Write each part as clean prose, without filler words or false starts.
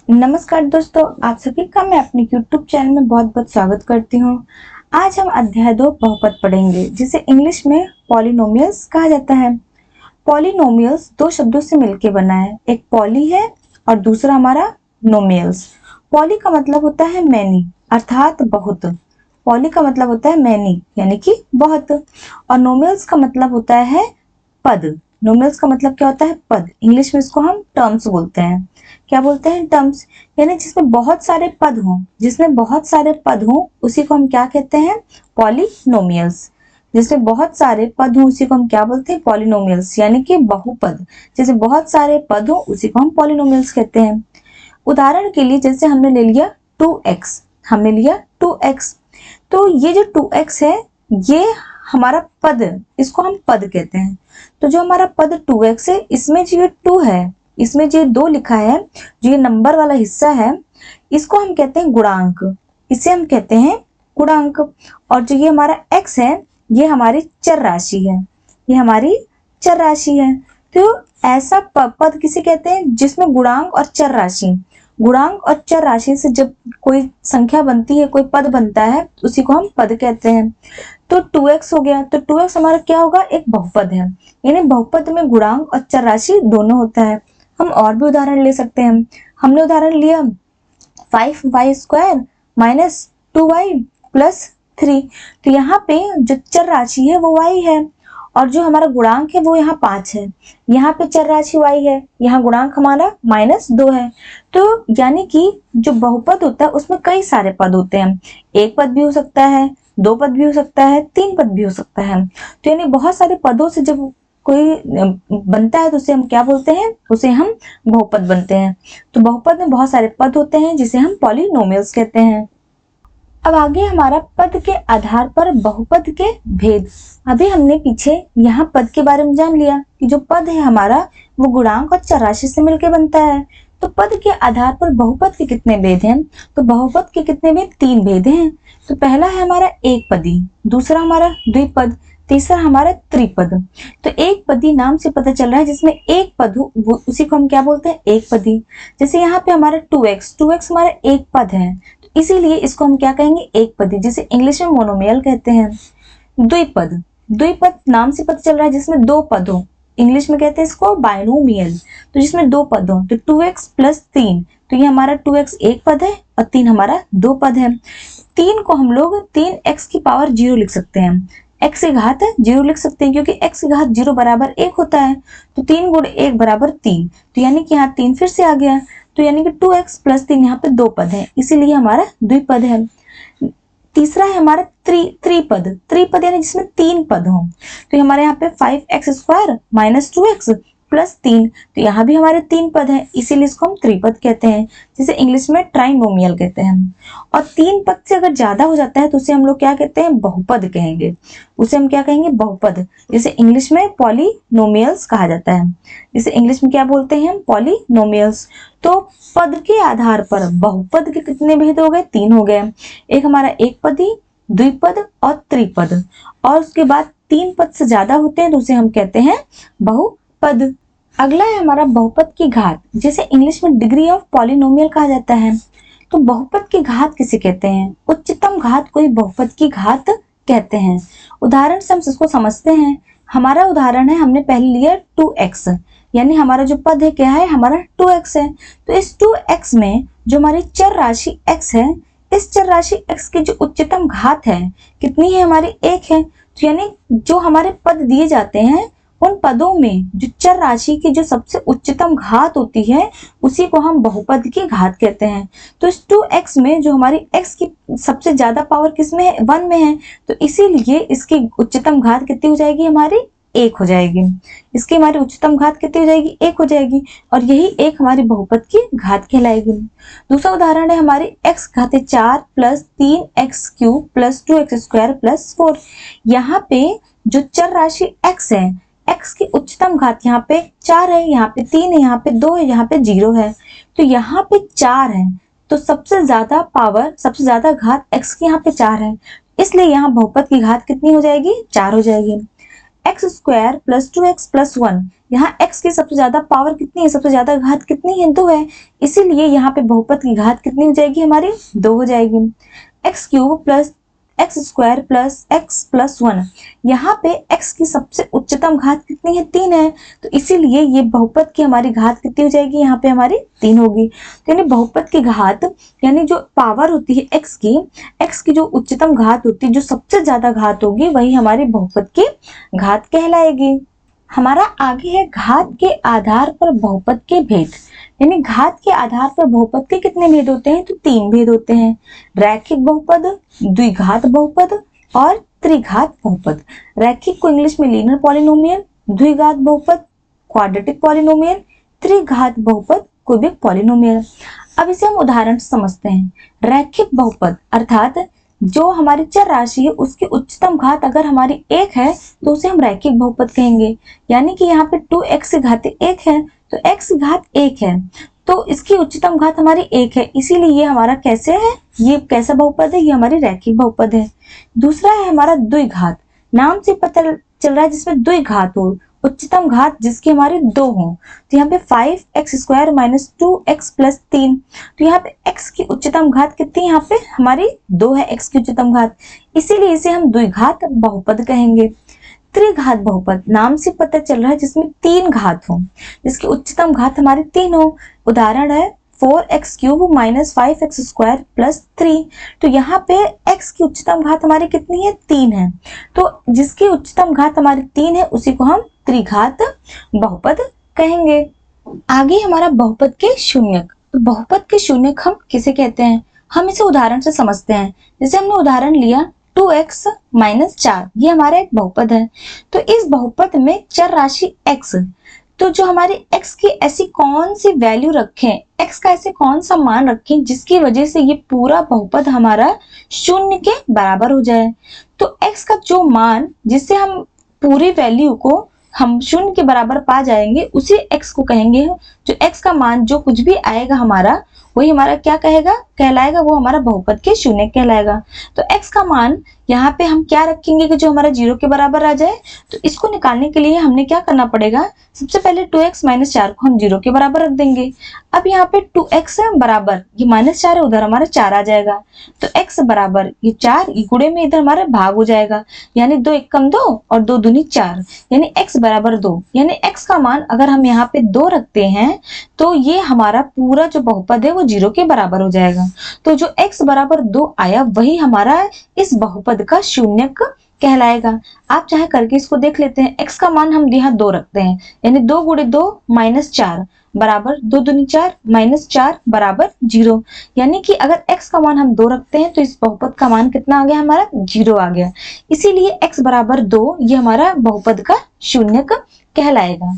नमस्कार दोस्तों, आप सभी का मैं अपने YouTube चैनल में बहुत बहुत स्वागत करती हूँ। आज हम अध्याय 2 बहुपद पढ़ेंगे, जिसे इंग्लिश में पॉलिनोमियल्स कहा जाता है। पॉलिनोमियल्स दो शब्दों से मिलकर बना है, एक पॉली है और दूसरा हमारा नोमियल्स। पॉली का मतलब होता है मैनी, अर्थात बहुत। पॉली का मतलब होता है मैनी यानी कि बहुत, और नोमियल्स का मतलब होता है पद। नोमियल्स का मतलब क्या होता है? पद। इंग्लिश में इसको हम टर्म्स बोलते हैं। क्या बोलते हैं? टर्म्स। यानी जिसमें बहुत सारे पद हों, जिसमें बहुत सारे पद हों उसी को हम क्या कहते हैं? पॉलिनोमियल्स। जिसमें बहुत सारे पद हों उसी को हम क्या बोलते हैं? पॉलिनोमियल्स, यानी कि बहुपद। जैसे बहुत सारे पद हों उसी को हम पॉलिनोमियल्स कहते हैं। उदाहरण के लिए जैसे हमने ले लिया 2x, हमने लिया 2x, तो ये जो 2x है ये हमारा पद, इसको हम पद कहते हैं। तो जो हमारा पद 2x है, इसमें जो ये 2 है, इसमें जो 2 लिखा है, जो ये नंबर वाला हिस्सा है, इसको हम कहते हैं गुणांक। इसे हम कहते हैं गुणांक। और जो ये हमारा x है, ये हमारी चर राशि है, ये हमारी चर राशि है। तो ऐसा पद किसे कहते हैं? जिसमें गुणांक और चर राशि, गुणांक और चर राशि से जब कोई संख्या बनती है, कोई पद बनता है, उसी को हम पद कहते हैं। तो 2x हो गया, तो 2x हमारा क्या होगा? एक बहुपद है। यानी बहुपद में गुणांक और चर राशि दोनों होता है। हम और भी उदाहरण ले सकते हैं। हमने उदाहरण लिया 5y² माइनस 2y प्लस 3। तो यहाँ पे जो चर राशि है वो y है, और जो हमारा गुणांक है वो यहाँ 5 है। यहाँ पे चर राशि y है, यहाँ गुणांक हमारा -2 है। तो यानी कि जो बहुपद होता है उसमें कई सारे पद होते हैं। एक पद भी हो सकता है, 2 पद भी हो सकता है, 3 पद भी हो सकता है। तो यानी बहुत सारे पदों से जब कोई बनता है तो उसे हम क्या बोलते हैं? उसे हम बहुपद बनते हैं। तो बहुपद में बहुत सारे पद होते हैं जिसे हम पॉलिनोमियल्स कहते हैं। अब आगे हमारा पद के आधार पर बहुपद के भेद। अभी हमने पीछे यहाँ पद के बारे में जान लिया कि जो पद है हमारा वो गुणांक और चर राशि से मिलकर बनता है। तो पद के आधार पर बहुपद के कितने भेद हैं? तो बहुपद के कितने भेद? 3 भेद हैं। तो पहला है हमारा एक पदी, दूसरा हमारा द्विपद, तीसरा हमारा त्रिपद। तो एक पदी नाम से पता चल रहा है जिसमें एक पद हो, वो उसी को हम क्या बोलते हैं? एक पदी। जैसे यहाँ पे हमारा 2x हमारा एक पद है, इसीलिए इसको हम क्या कहेंगे? एक पदी, जिसे इंग्लिश में मोनोमियल कहते हैं। द्विपद, द्विपद नाम से पता चल रहा है जिसमें 2 पद हो, इंग्लिश में कहते हैं इसको बाइनोमियल। तो जिसमें 2 पद हो, तो 2x प्लस 3, तो ये हमारा 2x एक पद है और 3 हमारा 2 पद है। 3 को हम लोग 3x की पावर 0 लिख सकते हैं, x की घात 0 लिख सकते हैं, क्योंकि x की घात 0 बराबर 1 होता है। तो 3 गुण 1 बराबर 3, तो यानी कि यहाँ 3 फिर से आ गया। तो यानी कि 2x प्लस 3 यहाँ पे 2 पद है, इसीलिए हमारा द्विपद है। तीसरा है हमारा त्रिपद, त्रिपद यानी जिसमें 3 पद हों। तो हमारे यहाँ पे 5x² माइनस 2x प्लस 3, तो यहाँ भी हमारे 3 पद हैं, इसीलिए इसको हम त्रिपद कहते हैं, जिसे इंग्लिश में ट्राइनोमियल कहते हैं। और 3 पद से अगर ज्यादा हो जाता है तो उसे हम लोग क्या कहते हैं? बहुपद कहेंगे। उसे हम क्या कहेंगे? बहुपद, जिसे इंग्लिश में पॉलिनोमियल्स कहा जाता है। जिसे इंग्लिश में क्या बोलते हैं हम? पॉलिनोमियल्स। तो पद के आधार पर बहुपद के कितने भेद हो गए? 3 हो गए। एक हमारा एक पदी, द्विपद और त्रिपद, और उसके बाद 3 पद से ज्यादा होते हैं तो उसे हम कहते हैं बहुपद। अगला है हमारा बहुपद की घात, जिसे इंग्लिश में डिग्री ऑफ पॉलिनोमियल कहा जाता है। तो बहुपद की घात किसे कहते हैं? उच्चतम घात को ही बहुपद की घात कहते हैं। उदाहरण से हम इसको समझते हैं। हमारा उदाहरण है, हमने पहले लिया 2x, यानी हमारा जो पद है क्या है? हमारा 2x है। तो इस 2x में जो हमारी चर राशि x है, इस चर राशि x की जो उच्चतम घात है कितनी है? हमारी 1 है। तो यानी जो हमारे पद दिए जाते हैं उन पदों में जो चर राशि की जो सबसे उच्चतम घात होती है उसी को हम बहुपद की घात कहते हैं। तो इस 2x में जो हमारी x की सबसे ज्यादा पावर किसमें है? 1 में है, तो इसीलिए इसकी उच्चतम घात कितनी हो जाएगी? हमारी 1 हो जाएगी। इसकी हमारी उच्चतम घात कितनी हो जाएगी? 1 हो जाएगी, और यही एक हमारी बहुपद की घात कहलाएगी। दूसरा उदाहरण है हमारी x घात 4 plus 3x³ plus 2x² plus 4। यहाँ पे जो चर राशि x है, x की उच्चतम घात यहाँ पे 4 है, यहाँ पे 3 है, यहाँ पे 2 है, यहाँ पे 0 है। तो यहाँ पे 4 है, तो सबसे ज्यादा पावर, सबसे ज्यादा घात x की यहाँ पे 4 है, इसलिए यहाँ बहुपद की घात कितनी हो जाएगी? 4 हो जाएगी। X square plus 2x plus 1, यहाँ x की सबसे ज्यादा पावर कितनी है, सबसे ज्यादा घात कितनी है, 2 है, इसीलिए यहाँ पे बहुपद की घात कितनी हो जाएगी हमारी, 2 हो जाएगी। X cube plus x square plus x plus 1, यहाँ पे x की सबसे उच्चतम घात कितनी है, 3 है, तो इसीलिए ये बहुपद की हमारी घात कितनी हो जाएगी, यहाँ पे हमारी 3 होगी। तो यानी बहुपद की घात यानी जो पावर होती है x की जो उच्चतम घात होती है, जो सबसे ज्यादा घात होगी, वही हमारी बहुपद की घात कहलाएगी। हमारा आगे है घात के आधार पर बहुपद के भेद। यानी घात के आधार पर बहुपद के कितने भेद होते हैं, तो 3 भेद होते हैं, रैखिक बहुपद, द्विघात बहुपद और त्रिघात बहुपद। रैखिक को इंग्लिश में लीनियर पॉलिनोमियल, द्विघात बहुपद क्वाड्रेटिक पॉलिनोमियल, त्रिघात बहुपद क्यूबिक पॉलिनोमियल। अब इसे हम उदाहरण से समझते हैं। रैखिक बहुपद अर्थात जो हमारी चर राशि है उसकी उच्चतम घात अगर हमारी 1 है तो उसे हम रैखिक बहुपद कहेंगे। यानी कि यहाँ पे 2x की घात 1 है तो x की घात 1 है, तो इसकी उच्चतम घात हमारी 1 है, इसीलिए ये हमारा कैसे है, ये कैसा बहुपद है, ये हमारी रैखिक बहुपद है। दूसरा है हमारा द्विघात, नाम से पता चल रहा है जिसमें द्विघात हो, उच्चतम घात जिसकी हमारी 2 हो। तो यहाँ पे 5x square minus 2x plus 3, तो यहाँ पे x की उच्चतम घात कितनी, यहाँ पे हमारी 2 है x की उच्चतम घात, इसीलिए इसे हम द्विघात बहुपद कहेंगे। त्रिघात बहुपद नाम से पता चल रहा है जिसमें 3 घात हो, जिसकी उच्चतम घात हमारी 3 हो। उदाहरण है 4x cube minus 5x square plus 3, तो यहाँ पे x की उच्चतम घात हमारी कितनी है, 3 है, तो जिसकी उच्चतम घात हमारी 3 है उसी को हम त्रिघात बहुपद कहेंगे। आगे हमारा बहुपद के शून्यक। तो बहुपद के शून्यक हम किसे कहते हैं, हम इसे उदाहरण से समझते हैं। जैसे हमने उदाहरण लिया 2x माइनस 4, ये हमारा एक बहुपद है। तो इस बहुपद में चर राशि x, तो जो हमारे x की ऐसी कौन सी वैल्यू रखें, x का ऐसे कौन सा मान रखें जिसकी वजह से ये पूरा बहुपद हमारा शून्य के बराबर हो जाए। तो x का जो मान जिससे हम पूरी वैल्यू को हम शून्य के बराबर पा जाएंगे उसी x को कहेंगे, जो x का मान जो कुछ भी आएगा हमारा वही हमारा क्या कहलाएगा, वो हमारा बहुपद के शून्य कहलाएगा। तो x का मान यहाँ पे हम क्या रखेंगे कि जो हमारा 0 के बराबर आ जाए, तो इसको निकालने के लिए हमने क्या करना पड़ेगा, सबसे पहले 2x माइनस 4 को हम 0 के बराबर रख देंगे। अब यहाँ पे 2x बराबर ये माइनस 4 है, उधर हमारा 4 आ जाएगा, तो x बराबर ये 4 ये गुणे में इधर हमारा भाग हो जाएगा, यानी 2 एक कम 2 और 2 दूनी 4, यानी x बराबर 2। यानी x का मान अगर हम यहाँ पे 2 रखते हैं तो ये हमारा पूरा जो बहुपद है वो 0 के बराबर हो जाएगा। तो जो x बराबर 2 आया वही हमारा इस बहुपद का शून्यक कहलाएगा। आप चाहे करके इसको देख लेते हैं। x का मान हम यहाँ 2 रखते हैं, यानी 2 गुणे 2 माइनस 4 बराबर 2 दूनी 4 माइनस 4 बराबर 0, यानी कि अगर x का मान हम 2 रखते हैं तो इस बहुपद का मान कितना आ गया, हमारा 0 आ गया। इसीलिए x बराबर 2 ये हमारा बहुपद का शून्यक कहलाएगा।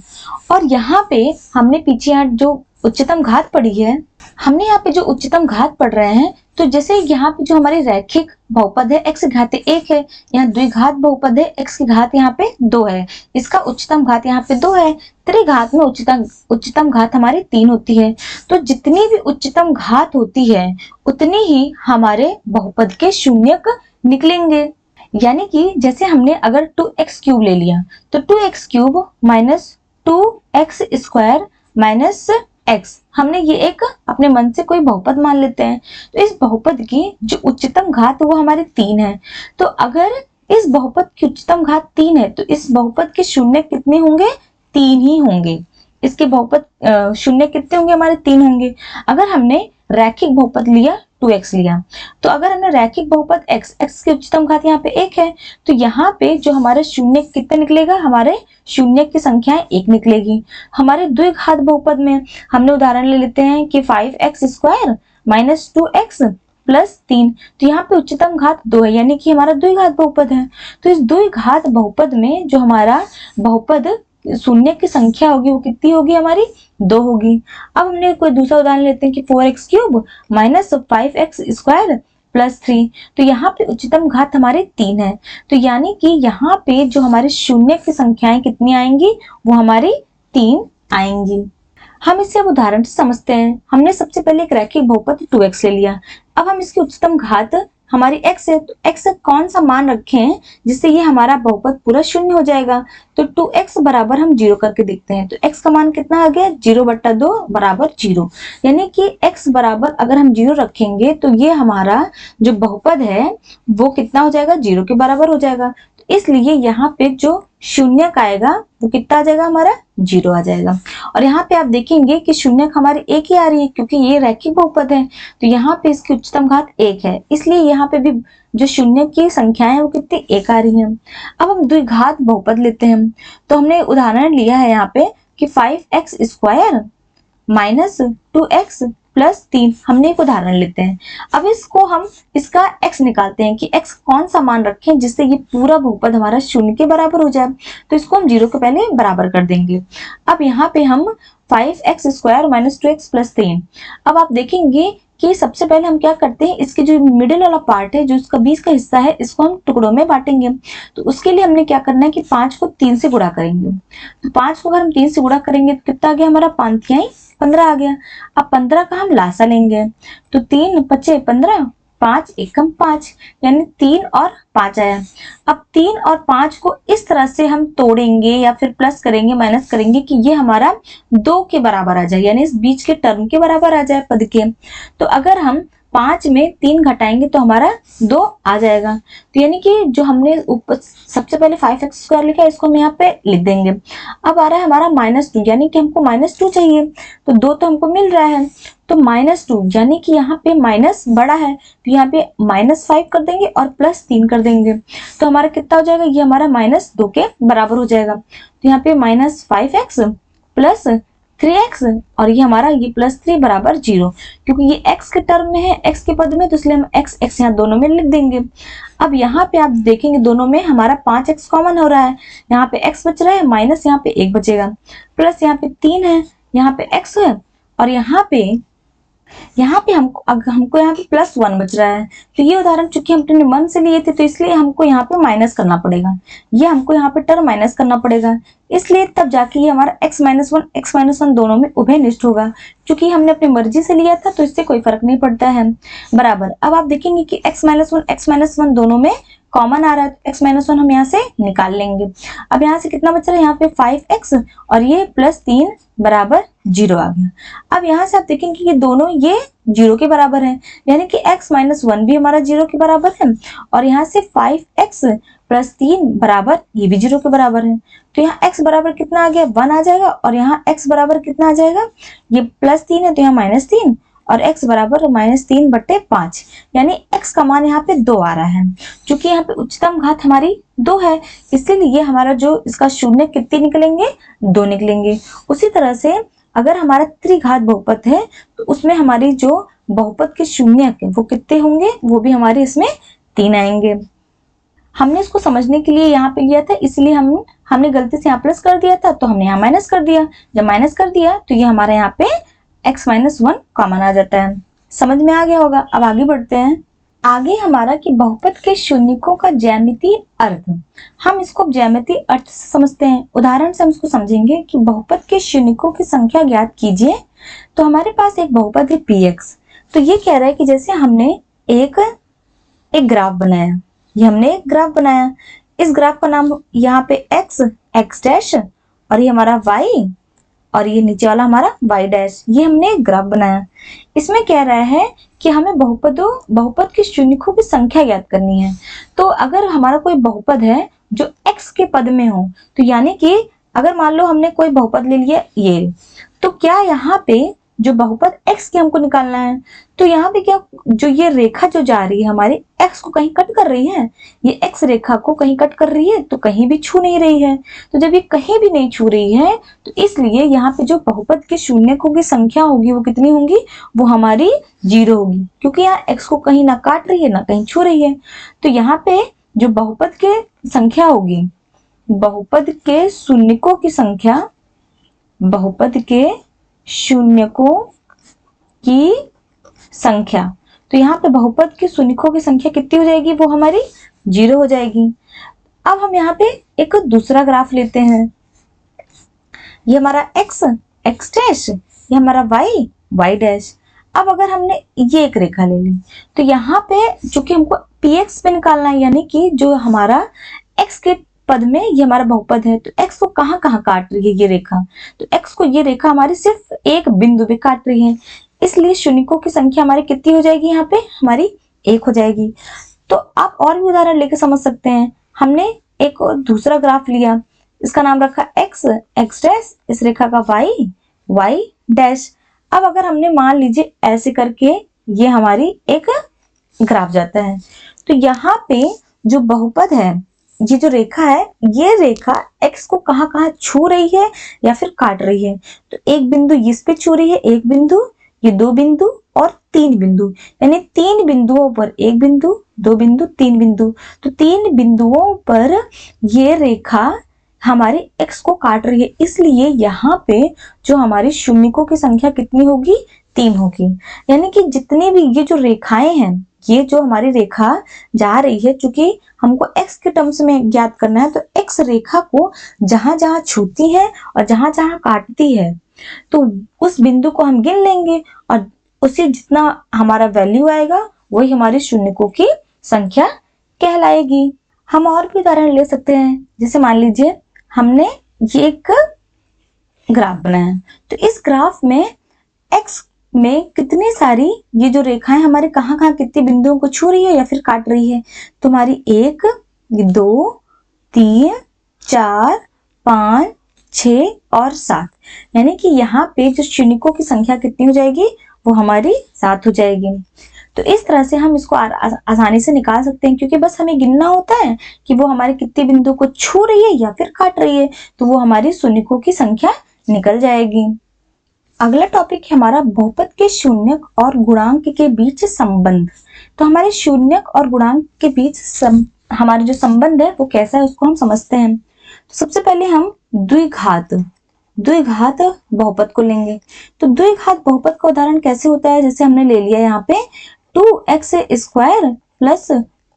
और यहाँ पे हमने पीछे यहाँ जो उच्चतम घात पढ़ी है, हमने यहाँ पे जो उच्चतम घात पढ़ रहे हैं, तो जैसे यहाँ पे जो हमारी रैखिक बहुपद है x की घात 1 है, यहाँ द्विघात बहुपद है x की घात यहाँ पे 2 है, इसका उच्चतम घात यहाँ पे 2 है। त्रिघात में उच्चतम घात हमारी 3 होती है। तो जितनी भी उच्चतम घात होती है उतनी ही हमारे बहुपद के शून्यक निकलेंगे। यानी कि जैसे हमने अगर 2x क्यूब ले लिया तो 2x cube minus 2x square minus x, हमने ये एक अपने मन से कोई बहुपद मान लेते हैं। तो इस बहुपद की जो उच्चतम घात वो हमारे 3 है। तो अगर इस बहुपद की उच्चतम घात 3 है तो इस बहुपद के शून्य कितने होंगे, 3 ही होंगे। इसके बहुपद शून्य कितने होंगे, हमारे 3 होंगे। अगर हमने रैखिक बहुपद लिया 2x लिया, तो अगर हमने रैखिक बहुपद x की उच्चतम घात यहाँ पे 1 है, तो यहाँ पे जो हमारे शून्य कितने निकलेगा, हमारे शून्य की संख्या 1 निकलेगी। हमारे द्विघात बहुपद में हमने उदाहरण ले लेते हैं कि 5x square minus 2x plus 3, तो यहाँ पे उच्चतम घात 2 है, यानी कि हमारा द्विघात बहुपद है। तो इस द्विघात बहुपद में जो हमारा बहुपद शून्य की संख्या होगी वो कितनी होगी, हमारी 2 होगी। अब हमने कोई दूसरा उदाहरण लेते हैं कि 4x cube minus 5x square plus 3, तो यहाँ पे उच्चतम घात हमारे 3 है। तो यानी कि यहाँ पे जो हमारे शून्य की संख्याएं कितनी आएंगी, वो हमारी 3 आएंगी। हम इसे अब उदाहरण से समझते हैं। हमने सबसे पहले एक रैखिक बहुपद 2x ले लिया। अब हम इसकी उच्चतम घात हमारी x है, तो x का कौन सा मान रखें जिससे ये हमारा बहुपद पूरा शून्य हो जाएगा। तो 2x बराबर हम 0 करके देखते हैं। तो x का मान कितना आ गया, 0/2 बराबर 0। यानी कि x बराबर अगर हम 0 रखेंगे तो ये हमारा जो बहुपद है वो कितना हो जाएगा, 0 के बराबर हो जाएगा। तो इसलिए यहाँ पे जो शून्यक आएगा वो कितना आ जाएगा, हमारा 0 आ जाएगा। और यहाँ पे आप देखेंगे कि शून्यक हमारी एक ही आ रही है क्योंकि ये रैखिक बहुपद है, तो यहाँ पे इसकी उच्चतम घात 1 है, इसलिए यहाँ पे भी जो शून्य की संख्याएं है वो कितनी 1 आ रही हैं। अब हम द्विघात बहुपद लेते हैं। तो हमने उदाहरण लिया है यहाँ पे कि 5x² माइनस 2x प्लस 3, हमने एक उदाहरण लेते हैं। अब इसको हम इसका x निकालते हैं कि x कौन सा मान रखें जिससे ये पूरा बहुपद हमारा शून्य के बराबर हो जाए। तो इसको हम 0 के पहले बराबर कर देंगे। अब यहाँ पे हम 5x² माइनस 2x प्लस 3, अब आप देखेंगे कि सबसे पहले हम क्या करते हैं, इसके जो मिडिल वाला पार्ट है, जो इसका बीच का हिस्सा है, इसको हम टुकड़ों में बांटेंगे। तो उसके लिए हमने क्या करना है कि 5 को 3 से गुणा करेंगे। तो 5 को अगर हम 3 से गुणा करेंगे तो कितना आ गया, हमारा 5 तिहाई 15 आ गया। अब 15 का हम लासा लेंगे, तो 3 पचे 15, 5 एकम 5, यानी 3 और 5 आया। अब 3 और 5 को इस तरह से हम तोड़ेंगे या फिर प्लस करेंगे, माइनस करेंगे कि ये हमारा 2 के बराबर आ जाए, यानी इस बीच के टर्म के बराबर आ जाए पद के। तो अगर हम 5 में 3 घटाएंगे तो हमारा 2 आ जाएगा। तो यानी कि जो हमने ऊपर सबसे पहले 5x² लिखा है, इसको हम यहाँ पे लिख देंगे। अब आ रहा है हमारा -2, यानी कि हमको -2 चाहिए, तो 2 तो हमको मिल रहा है, तो -2 यानी कि यहाँ पे माइनस बड़ा है, तो यहाँ पे -5 कर देंगे और +3 कर देंगे। तो हमारा कितना हो जाएगा, ये हमारा -2 के बराबर हो जाएगा। तो यहाँ पे -5x प्लस 3x और ये हमारा ये +3 बराबर 0, क्योंकि ये x के टर्म में है, x के पद में, तो इसलिए हम x यहाँ दोनों में लिख देंगे। अब यहाँ पे आप देखेंगे दोनों में हमारा 5x कॉमन हो रहा है, यहाँ पे x बच रहा है, माइनस यहाँ पे 1 बचेगा, प्लस यहाँ पे 3 है, यहाँ पे x है, और यहाँ पे हमको यहाँ पे +1 बच रहा है। तो ये उदाहरण चूंकि हम अपने मन से लिए थे, तो इसलिए हमको यहाँ पे माइनस करना पड़ेगा, ये हमको यहाँ पे टर्म माइनस करना पड़ेगा, इसलिए तब जाके ये हमारा x-1 दोनों में उभयनिष्ठ होगा। क्योंकि हमने अपनी मर्जी से लिया था तो इससे कोई फर्क नहीं पड़ता है, बराबर। अब आप देखेंगे कि x-1 दोनों में कॉमन आ रहा है, तो x-1 हम यहाँ से निकाल लेंगे। अब यहाँ से कितना बच रहा है, यहाँ पे 5x और ये +3 बराबर 0 आ गया। अब यहाँ से आप देखेंगे कि दोनों ये 0 के बराबर है, यानी कि x-1 भी हमारा 0 के बराबर है, और यहाँ से 5x प्लस 3 बराबर ये भी 0 के बराबर है। तो यहाँ x बराबर कितना आ गया, 1 आ जाएगा, और यहाँ x बराबर कितना आ जाएगा, ये +3 है तो यहाँ -3, और x बराबर -3/5, यानी x का मान यहाँ पे 2 आ रहा है। क्योंकि यहाँ पे उच्चतम घात हमारी 2 है, इसीलिए हमारा जो इसका शून्य कितने निकलेंगे, 2 निकलेंगे। उसी तरह से अगर हमारा त्रिघात बहुपद है तो उसमें हमारी जो बहुपद के शून्यक है वो कितने होंगे, वो भी हमारे इसमें 3 आएंगे। हमने इसको समझने के लिए यहाँ पे लिया था, इसलिए हमने गलती से यहाँ प्लस कर दिया था, तो हमने यहाँ माइनस कर दिया। जब माइनस कर दिया तो ये हमारे यहाँ पे x-1 कॉमन आ जाता है। समझ में आ गया होगा। अब आगे बढ़ते हैं। आगे हमारा कि बहुपद के शून्यकों का ज्यामितीय अर्थ, हम इसको ज्यामितीय अर्थ से समझते हैं। उदाहरण से हम इसको समझेंगे कि बहुपद के शून्यकों की संख्या ज्ञात कीजिए। तो हमारे पास एक बहुपद है px, तो ये कह रहा है कि जैसे हमने एक ग्राफ बनाया, ये हमने एक ग्राफ बनाया, इस ग्राफ का नाम यहाँ पे x डैश, और ये हमारा y, और ये नीचे वाला हमारा y डैश, ये हमने एक ग्राफ बनाया। इसमें कह रहा है कि हमें बहुपद के शून्यकों की संख्या ज्ञात करनी है। तो अगर हमारा कोई बहुपद है जो x के पद में हो, तो यानी कि अगर मान लो हमने कोई बहुपद ले लिया ये, तो क्या यहाँ पे जो बहुपद x के हमको निकालना है, तो यहाँ पे क्या जो ये रेखा जो जा रही है हमारी x को कहीं कट कर रही है, ये x रेखा को कहीं कट कर रही है, तो कहीं भी छू नहीं रही है। तो जब ये कहीं भी नहीं छू रही है तो इसलिए यहाँ पे जो बहुपद के शून्यकों की संख्या होगी वो कितनी होगी, वो हमारी 0 होगी, क्योंकि यहाँ x को कहीं ना काट रही है ना कहीं छू रही है। तो यहाँ पे जो बहुपद के संख्या होगी, बहुपद के शून्यकों की संख्या, बहुपद के शून्यकों की संख्या, तो यहाँ पे बहुपद के शून्यकों की संख्या कितनी हो जाएगी, वो हमारी 0 हो जाएगी। अब हम यहाँ पे एक दूसरा ग्राफ लेते हैं। ये हमारा x डैश, ये हमारा y डैश। अब अगर हमने ये एक रेखा ले ली तो यहाँ पे चूंकि हमको px पे निकालना है, यानी कि जो हमारा x के पद में ये हमारा बहुपद है, तो x को कहाँ कहाँ काट रही है ये रेखा, तो x को ये रेखा हमारी सिर्फ एक बिंदु पे काट रही है, इसलिए शून्यकों की संख्या हमारी कितनी हो जाएगी, यहाँ पे हमारी 1 हो जाएगी। तो आप और भी उदाहरण लेकर समझ सकते हैं। हमने एक दूसरा ग्राफ लिया, इसका नाम रखा x, x डैश, इस रेखा का y, y डैश। अब अगर हमने मान लीजिए ऐसे करके ये हमारी एक ग्राफ जाता है, तो यहाँ पे जो बहुपद है, ये जो रेखा है, ये रेखा x को कहाँ कहाँ छू रही है या फिर काट रही है, तो एक बिंदु इस पे छू रही है, एक बिंदु, ये 2 बिंदु और 3 बिंदु, यानी 3 बिंदुओं पर एक बिंदु, 2 बिंदु, 3 बिंदु, तो 3 बिंदुओं पर ये रेखा हमारे x को काट रही है, इसलिए यहाँ पे जो हमारी शून्यकों की संख्या कितनी होगी, 3 होगी। यानी कि जितने भी ये जो रेखाएं हैं, ये जो हमारी रेखा जा रही है, चूंकि हमको x के टर्म्स में ज्ञात करना है, तो x रेखा को जहां जहां छूती है और जहां जहां काटती है, तो उस बिंदु को हम गिन लेंगे और उसे जितना हमारा वैल्यू आएगा वही हमारी शून्यकों की संख्या कहलाएगी। हम और भी उदाहरण ले सकते हैं, जैसे मान लीजिए हमने ये एक ग्राफ बनाया, तो इस ग्राफ में x में कितनी सारी ये जो रेखाएं हमारे कहाँ कहाँ कितने बिंदुओं को छू रही है या फिर काट रही है, तो हमारी 1, 2, 3, 4, 5, 6 और 7, यानी कि यहाँ पे जो शून्यकों की संख्या कितनी हो जाएगी, वो हमारी 7 हो जाएगी। तो इस तरह से हम इसको आसानी से निकाल सकते हैं, क्योंकि बस हमें गिनना होता है कि वो हमारे कितने बिंदु को छू रही है या फिर काट रही है, तो वो हमारी शून्यकों की संख्या निकल जाएगी। अगला टॉपिक है हमारा बहुपद के शून्यक और गुणांक के बीच संबंध। तो हमारे शून्यक और गुणांक के बीच हमारे जो संबंध है वो कैसा है, उसको हम समझते हैं। तो सबसे पहले हम द्विघात बहुपद को लेंगे। तो द्विघात बहुपद का उदाहरण कैसे होता है, जैसे हमने ले लिया यहाँ पे 2x square plus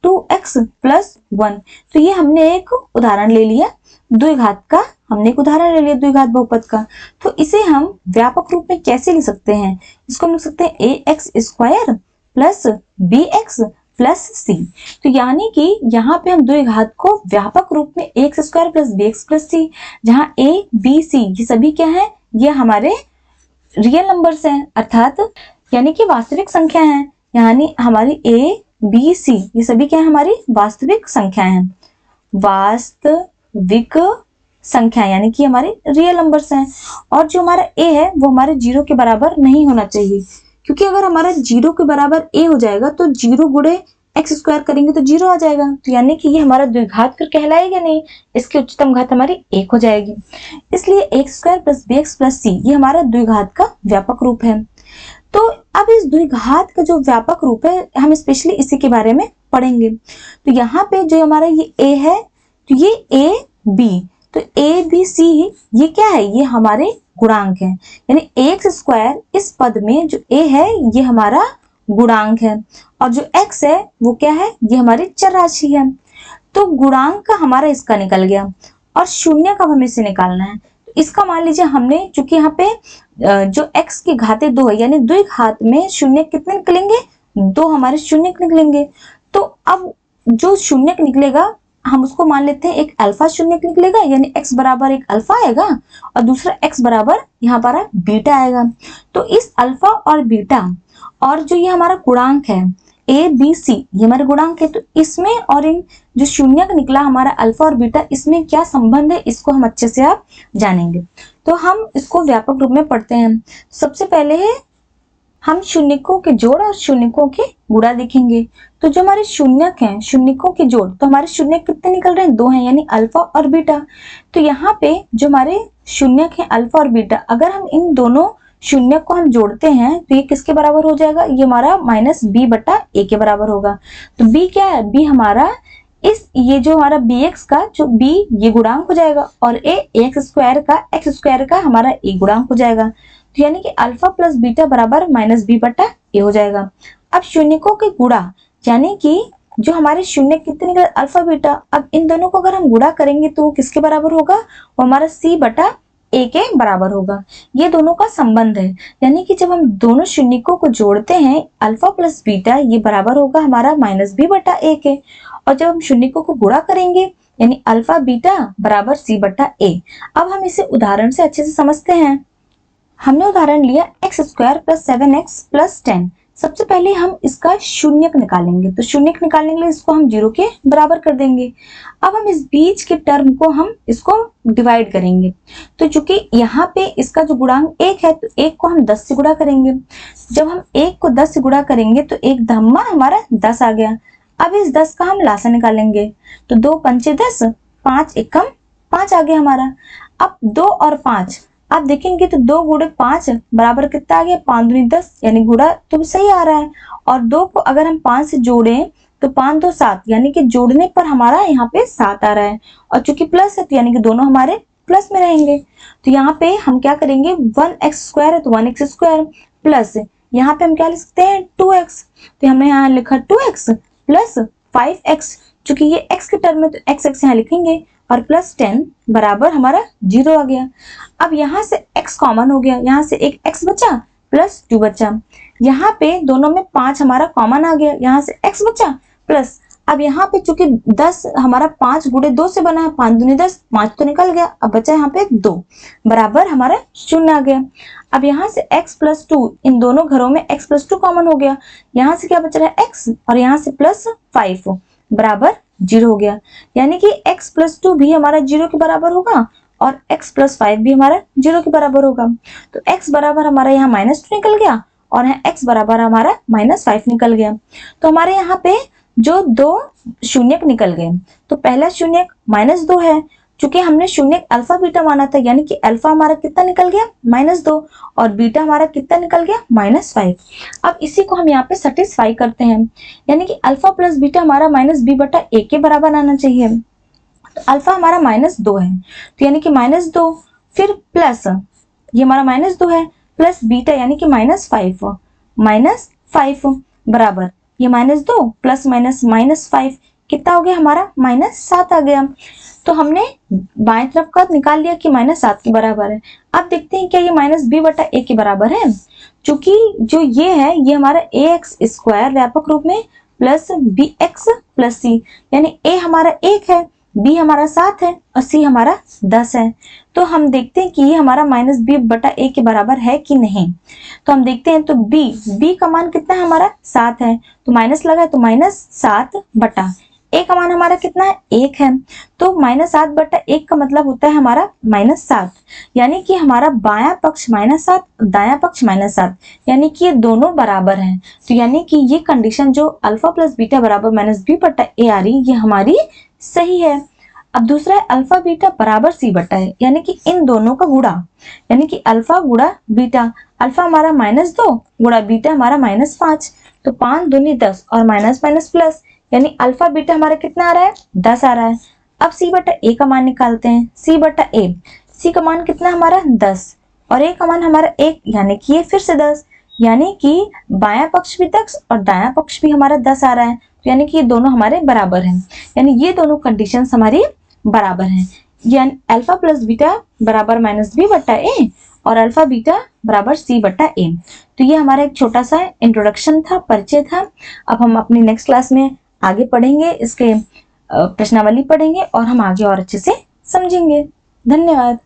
2x plus 1, तो ये हमने एक उदाहरण ले लिया द्विघात का, हमने एक उदाहरण ले लिया द्विघात बहुपद का। तो इसे हम व्यापक रूप में कैसे लिख सकते हैं, इसको हम लिख सकते हैं ax square plus bx plus c। तो यानी कि यहाँ पे हम द्विघात को व्यापक रूप में ax square plus bx plus c, जहाँ a b c ये सभी क्या है, ये हमारे रियल नंबर्स हैं, अर्थात यानी कि वास्तविक संख्या है, यानी हमारी a b c ये सभी क्या है, हमारी वास्तविक संख्या है, वास्तविक संख्या यानी कि हमारे रियल नंबर्स हैं। और जो हमारा a है वो हमारे 0 के बराबर नहीं होना चाहिए, क्योंकि अगर हमारा 0 के बराबर a हो जाएगा तो 0 गुणे x स्क्वायर करेंगे तो 0 आ जाएगा, तो यानी कि ये हमारा द्विघात फिर कहलाएगा नहीं, इसकी उच्चतम घात हमारी 1 हो जाएगी। इसलिए x square plus bx plus c ये हमारा द्विघात का व्यापक रूप है। तो अब इस द्विघात का जो व्यापक रूप है हम स्पेशली इसी के बारे में पढ़ेंगे। तो यहाँ पे जो हमारा ये a है, तो ये a b, तो a b c ये क्या है, ये हमारे गुणांक है, यानी ax स्क्वायर इस पद में जो a है ये हमारा गुणांक है, और जो x है वो क्या है, ये हमारी चर राशि है। तो गुणांक का हमारा इसका निकल गया, और शून्य का हमें इसे निकालना है। तो इसका मान लीजिए हमने, चूंकि यहाँ पे जो x की घातें 2 है, यानी द्विघात में शून्य कितने निकलेंगे, 2 हमारे शून्य निकलेंगे। तो अब जो शून्य निकलेगा हम उसको मान लेते हैं एक अल्फा शून्य निकलेगा, यानी x बराबर एक अल्फा आएगा और दूसरा x बराबर यहाँ पर बीटा आएगा। तो इस अल्फा और बीटा और जो ये हमारा गुणांक है a b c ये हमारे गुणांक है, तो इसमें और इन जो शून्य का निकला हमारा अल्फा और बीटा, इसमें क्या संबंध है इसको हम अच्छे से आप जानेंगे। तो हम इसको व्यापक रूप में पढ़ते हैं। सबसे पहले है हम शून्यकों के जोड़ और शून्यकों के गुणा देखेंगे। तो जो हमारे शून्यक हैं, शून्यकों के जोड़, तो हमारे शून्य कितने निकल रहे हैं, 2 हैं, यानी अल्फा और बीटा। तो यहाँ पे जो हमारे शून्यक हैं अल्फा और बीटा, अगर हम इन दोनों शून्य को हम जोड़ते हैं तो ये किसके बराबर हो जाएगा, ये हमारा माइनस बी बटा ए के बराबर होगा। तो बी क्या है, बी हमारा ये जो हमारा bx का जो b ये गुणांक हो जाएगा, और a x स्क्वायर का हमारा a गुणांक हो जाएगा। तो यानी कि अल्फा प्लस बीटा बराबर माइनस बी बटा ए हो जाएगा। अब शून्यकों के गुणा, यानी कि जो हमारे शून्य कितने निकले, अल्फा बीटा, अब इन दोनों को अगर हम गुणा करेंगे तो वो किसके बराबर होगा, वो हमारा c बटा ए के बराबर होगा। ये दोनों का संबंध है, यानी कि जब हम दोनों शून्यकों को जोड़ते हैं अल्फा प्लस बीटा, ये बराबर होगा हमारा माइनस बी बटा ए के। और जब हम शून्यकों को गुणा करेंगे यानी अल्फा बीटा बराबर सी बटा ए। अब हम इसे उदाहरण से अच्छे से समझते हैं। हमने उदाहरण लिया x square plus 7x plus 10। सबसे पहले हम इसका शून्यक निकालेंगे, तो शून्यक निकालने के लिए इसको हम 0 के बराबर कर देंगे। अब हम इस बीच के टर्म को हम इसको डिवाइड करेंगे, तो चूंकि यहाँ पे इसका जो गुणांक 1 है तो 1 को हम 10 से गुणा करेंगे। जब हम 1 को 10 से गुणा करेंगे तो 1 धम्मा हमारा 10 आ गया। अब इस 10 का हम लासा निकालेंगे, तो 2 पंचे 10, 5 एकम 5 आ गया हमारा। अब 2 और 5 आप देखेंगे तो 2 गुणे 5 बराबर कितना आ गया, 5 दूनी 10, यानी गुणा तो सही आ रहा है। और 2 को अगर हम 5 से जोड़ें तो 5 2 7, यानी कि जोड़ने पर हमारा यहाँ पे 7 आ रहा है। और चूंकि प्लस है तो यानी कि दोनों हमारे प्लस में रहेंगे। तो यहाँ पे हम क्या करेंगे, 1x स्क्वायर है तो 1x स्क्वायर प्लस यहाँ पे हम क्या लिख सकते हैं 2x, तो हमने यहाँ लिखा 2x प्लस 5x। चूंकि ये x के टर्म में तो x यहाँ लिखेंगे और प्लस 10 बराबर हमारा 0 आ गया। अब यहाँ से x कॉमन हो गया, यहाँ से एक x बचा प्लस 2 बचा। यहाँ पे दोनों में 5 हमारा कॉमन आ गया, यहाँ से x बचा प्लस। अब यहाँ पे चूंकि 10 हमारा 5 गुणे 2 से बना है, 5 दूनी 10, 5 तो निकल गया, अब बचा यहाँ पे 2 बराबर हमारा 0 आ गया। अब यहाँ से x प्लस 2, इन दोनों घरों में x प्लस 2 कॉमन हो गया, यहाँ से क्या बच रहा है x और यहाँ से प्लस 5 बराबर 0 हो गया। यानी कि x प्लस 2 भी हमारा 0 के बराबर होगा और x प्लस 5 भी हमारा 0 के बराबर होगा। तो x बराबर हमारा यहाँ -2 निकल गया और यहाँ x बराबर हमारा -5 निकल गया। तो हमारे यहाँ पे जो 2 शून्यक निकल गए, तो पहला शून्यक -2 है, चूंकि हमने शून्यक अल्फा बीटा माना था, यानी कि अल्फा हमारा कितना निकल गया -2 और बीटा हमारा कितना निकल गया -5। अब इसी को हम यहाँ पे सेटिस्फाई करते हैं, यानी कि अल्फा प्लस बीटा हमारा -b बटा a के बराबर आना चाहिए। तो अल्फा हमारा -2 है, तो यानी कि -2 फिर प्लस ये हमारा -2 है प्लस बीटा यानी कि -5 बराबर ये -2 प्लस -5 कितना हो गया हमारा -7 आ गया। तो हमने बाएं तरफ का निकाल लिया कि -7 के बराबर है। अब देखते हैं क्या ये -b बटा a के बराबर है। चूंकि जो ये है ये हमारा ax स्क्वायर व्यापक रूप में प्लस bx प्लस c, यानी a हमारा 1 है, b हमारा 7 है और c हमारा 10 है। तो हम देखते हैं कि ये हमारा -b बटा a के बराबर है कि नहीं। तो हम देखते हैं, तो b का मान कितना है हमारा 7 है, तो माइनस लगा है तो -7 बटा a का मान हमारा कितना है 1 है, तो -7 बटा 1 का मतलब होता है हमारा -7, यानी कि हमारा बायां पक्ष -7 दायां पक्ष -7, यानी कि ये दोनों बराबर हैं। तो यानी कि ये कंडीशन जो अल्फा प्लस बीटा बराबर -b बटा a आ रही ये हमारी सही है। अब दूसरा है अल्फा बीटा बराबर c बटा है, यानी कि इन दोनों का गुणा, यानी कि अल्फा गुणा बीटा। अल्फा हमारा -2 गुणा बीटा हमारा -5, तो 5 दूनी 10 और माइनस माइनस प्लस, यानी अल्फा बीटा हमारा कितना आ रहा है 10 आ रहा है। अब c बटा a का मान निकालते हैं, c बटा a, c का मान कितना हमारा 10 और a का मान हमारा 1, यानी कि ये फिर से 10, यानी कि बायां पक्ष भी 10 और दायां पक्ष भी हमारा 10 आ रहा है। तो यानी कि ये दोनों हमारे बराबर हैं, यानी ये दोनों कंडीशंस हमारी बराबर हैं। यानी अल्फा प्लस बीटा बराबर -b बटा a और अल्फा बीटा बराबर c बटा a। तो ये हमारा एक छोटा सा इंट्रोडक्शन था, परिचय था। अब हम अपनी नेक्स्ट क्लास में आगे पढ़ेंगे, इसके प्रश्नावली पढ़ेंगे और हम आगे और अच्छे से समझेंगे। धन्यवाद।